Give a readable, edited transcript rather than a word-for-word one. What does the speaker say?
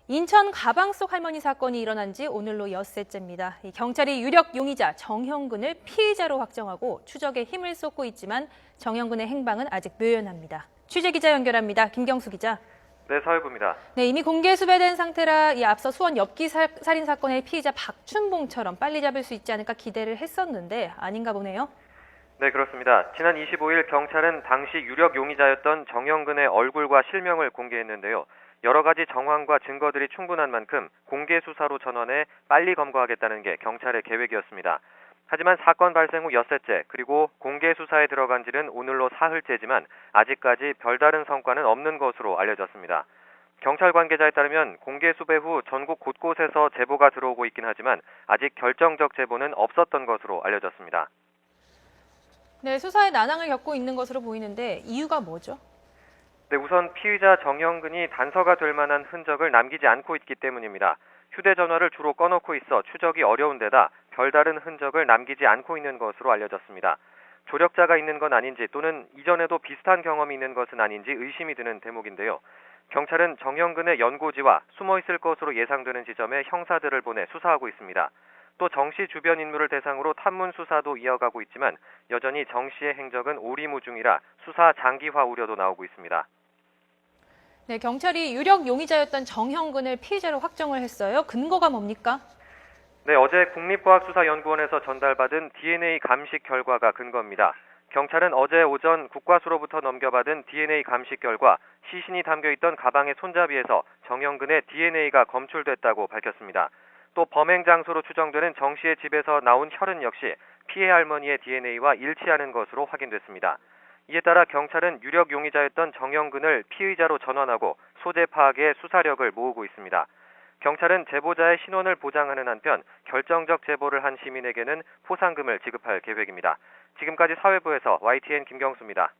인천 가방 속 할머니 사건이 일어난 지 오늘로 엿새째입니다. 경찰이 유력 용의자 정형근을 피의자로 확정하고 추적에 힘을 쏟고 있지만 정형근의 행방은 아직 묘연합니다. 취재기자 연결합니다. 김경수 기자. 네, 서해부입니다. 네, 이미 공개 수배된 상태라 앞서 수원 엽기 살인 사건의 피의자 박춘봉처럼 빨리 잡을 수 있지 않을까 기대를 했었는데 아닌가 보네요. 네, 그렇습니다. 지난 25일 경찰은 당시 유력 용의자였던 정형근의 얼굴과 실명을 공개했는데요. 여러 가지 정황과 증거들이 충분한 만큼 공개 수사로 전환해 빨리 검거하겠다는 게 경찰의 계획이었습니다. 하지만 사건 발생 후 엿새째, 그리고 공개 수사에 들어간 지는 오늘로 사흘째지만 아직까지 별다른 성과는 없는 것으로 알려졌습니다. 경찰 관계자에 따르면 공개 수배 후 전국 곳곳에서 제보가 들어오고 있긴 하지만 아직 결정적 제보는 없었던 것으로 알려졌습니다. 네, 수사에 난항을 겪고 있는 것으로 보이는데 이유가 뭐죠? 네, 우선 피의자 정형근이 단서가 될 만한 흔적을 남기지 않고 있기 때문입니다. 휴대전화를 주로 꺼놓고 있어 추적이 어려운 데다 별다른 흔적을 남기지 않고 있는 것으로 알려졌습니다. 조력자가 있는 건 아닌지 또는 이전에도 비슷한 경험이 있는 것은 아닌지 의심이 드는 대목인데요. 경찰은 정형근의 연고지와 숨어있을 것으로 예상되는 지점에 형사들을 보내 수사하고 있습니다. 또 정 씨 주변 인물을 대상으로 탐문 수사도 이어가고 있지만 여전히 정 씨의 행적은 오리무중이라 수사 장기화 우려도 나오고 있습니다. 네, 경찰이 유력 용의자였던 정형근을 피의자로 확정을 했어요. 근거가 뭡니까? 네, 어제 국립과학수사연구원에서 전달받은 DNA 감식 결과가 근거입니다. 경찰은 어제 오전 국과수로부터 넘겨받은 DNA 감식 결과 시신이 담겨있던 가방의 손잡이에서 정형근의 DNA가 검출됐다고 밝혔습니다. 또 범행 장소로 추정되는 정 씨의 집에서 나온 혈흔 역시 피해 할머니의 DNA와 일치하는 것으로 확인됐습니다. 이에 따라 경찰은 유력 용의자였던 정형근을 피의자로 전환하고 소재 파악에 수사력을 모으고 있습니다. 경찰은 제보자의 신원을 보장하는 한편 결정적 제보를 한 시민에게는 포상금을 지급할 계획입니다. 지금까지 사회부에서 YTN 김경수입니다.